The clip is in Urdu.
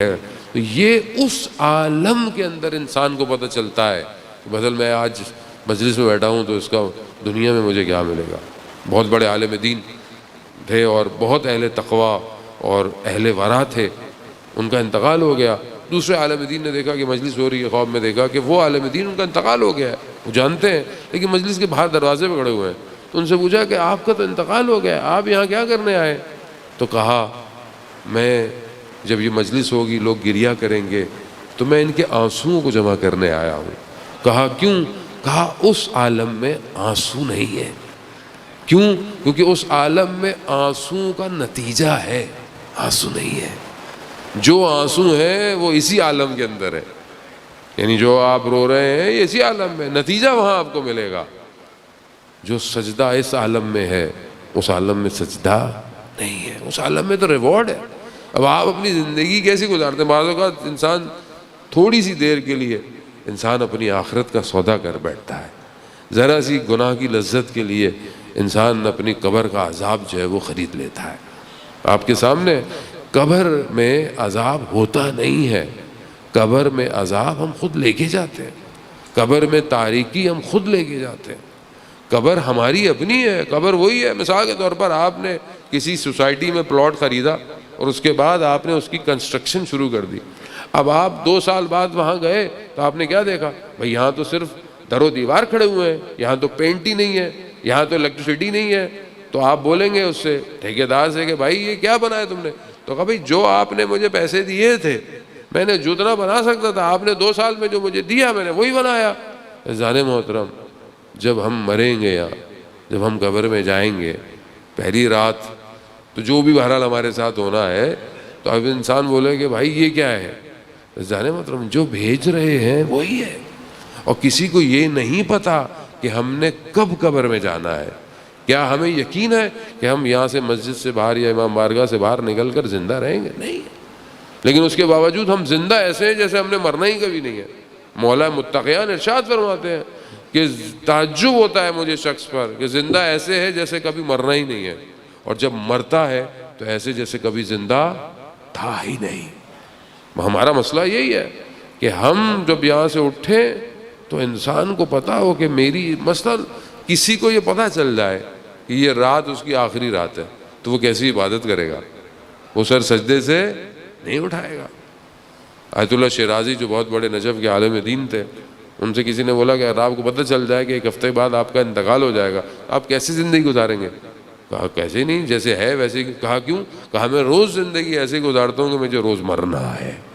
تو یہ اس عالم کے اندر انسان کو پتہ چلتا ہے کہ مثلا میں آج مجلس میں بیٹھا ہوں تو اس کا دنیا میں مجھے کیا ملے گا۔ بہت بڑے عالم دین تھے اور بہت اہل تقوی اور اہل ورع تھے، ان کا انتقال ہو گیا۔ دوسرے عالم دین نے دیکھا کہ مجلس ہو رہی ہے، خواب میں دیکھا کہ وہ عالم دین ان کا انتقال ہو گیا ہے، وہ جانتے ہیں لیکن مجلس کے باہر دروازے پہ کھڑے ہوئے ہیں۔ تو ان سے پوچھا کہ آپ کا تو انتقال ہو گیا ہے، آپ یہاں کیا کرنے آئے؟ تو کہا میں جب یہ مجلس ہوگی لوگ گریہ کریں گے تو میں ان کے آنسوؤں کو جمع کرنے آیا ہوں۔ کہا کیوں؟ کہا اس عالم میں آنسو نہیں ہے۔ کیوں؟ کیونکہ اس عالم میں آنسوؤں کا نتیجہ ہے، آنسو نہیں ہے۔ جو آنسو ہے وہ اسی عالم کے اندر ہے، یعنی جو آپ رو رہے ہیں یہ اسی عالم میں، نتیجہ وہاں آپ کو ملے گا۔ جو سجدہ اس عالم میں ہے اس عالم میں سجدہ نہیں ہے، اس عالم میں تو ریوارڈ ہے۔ اب آپ اپنی زندگی کیسے گزارتے ہیں؟ بعض اوقات انسان تھوڑی سی دیر کے لیے انسان اپنی آخرت کا سودا کر بیٹھتا ہے، ذرا سی گناہ کی لذت کے لیے انسان اپنی قبر کا عذاب جو ہے وہ خرید لیتا ہے۔ آپ کے سامنے قبر میں عذاب ہوتا نہیں ہے، قبر میں عذاب ہم خود لے کے جاتے ہیں، قبر میں تاریکی ہم خود لے کے جاتے ہیں۔ قبر ہماری اپنی ہے، قبر وہی ہے۔ مثال کے طور پر آپ نے کسی سوسائٹی میں پلاٹ خریدا اور اس کے بعد آپ نے اس کی کنسٹرکشن شروع کر دی۔ اب آپ 2 سال بعد وہاں گئے تو آپ نے کیا دیکھا؟ بھئی یہاں تو صرف در و دیوار کھڑے ہوئے ہیں، یہاں تو پینٹ ہی نہیں ہے، یہاں تو الیکٹریسٹی نہیں ہے۔ تو آپ بولیں گے اس سے ٹھیکیدار سے کہ بھائی یہ کیا بنایا تم نے؟ تو کہا بھئی جو آپ نے مجھے پیسے دیے تھے میں نے جتنا بنا سکتا تھا، آپ نے 2 سال میں جو مجھے دیا میں نے وہی بنایا۔ عزیزان محترم، جب ہم مریں گے یا جب ہم قبر میں جائیں گے پہلی رات تو جو بھی بہرحال ہمارے ساتھ ہونا ہے، تو اب انسان بولے کہ بھائی یہ کیا ہے؟ عزیزان محترم، جو بھیج رہے ہیں وہی ہے، اور کسی کو یہ نہیں پتا کہ ہم نے کب قبر میں جانا ہے۔ کیا ہمیں یقین ہے کہ ہم یہاں سے مسجد سے باہر یا امام بارگاہ سے باہر نکل کر زندہ رہیں گے؟ نہیں، لیکن اس کے باوجود ہم زندہ ایسے ہیں جیسے ہم نے مرنا ہی کبھی نہیں ہے۔ مولا متقیان ارشاد فرماتے ہیں کہ تعجب ہوتا ہے مجھے شخص پر کہ زندہ ایسے ہے جیسے کبھی مرنا ہی نہیں ہے، اور جب مرتا ہے تو ایسے جیسے کبھی زندہ تھا ہی نہیں۔ ہمارا مسئلہ یہی ہے کہ ہم جب یہاں سے اٹھیں تو انسان کو پتا ہو کہ میری مثلا کسی کو یہ پتا چل جائے کہ یہ رات اس کی آخری رات ہے تو وہ کیسی عبادت کرے گا؟ وہ سر سجدے سے نہیں اٹھائے گا۔ آیت اللہ شیرازی جو بہت بڑے نجف کے عالم دین تھے، ان سے کسی نے بولا کہ اگر آپ کو پتہ چل جائے کہ 1 ہفتے بعد آپ کا انتقال ہو جائے گا آپ کیسی زندگی گزاریں گے؟ کہا کیسے نہیں، جیسے ہے ویسے ہی۔ کہا کیوں؟ کہا میں روز زندگی ایسے گزارتا ہوں کہ مجھے روز مرنا ہے۔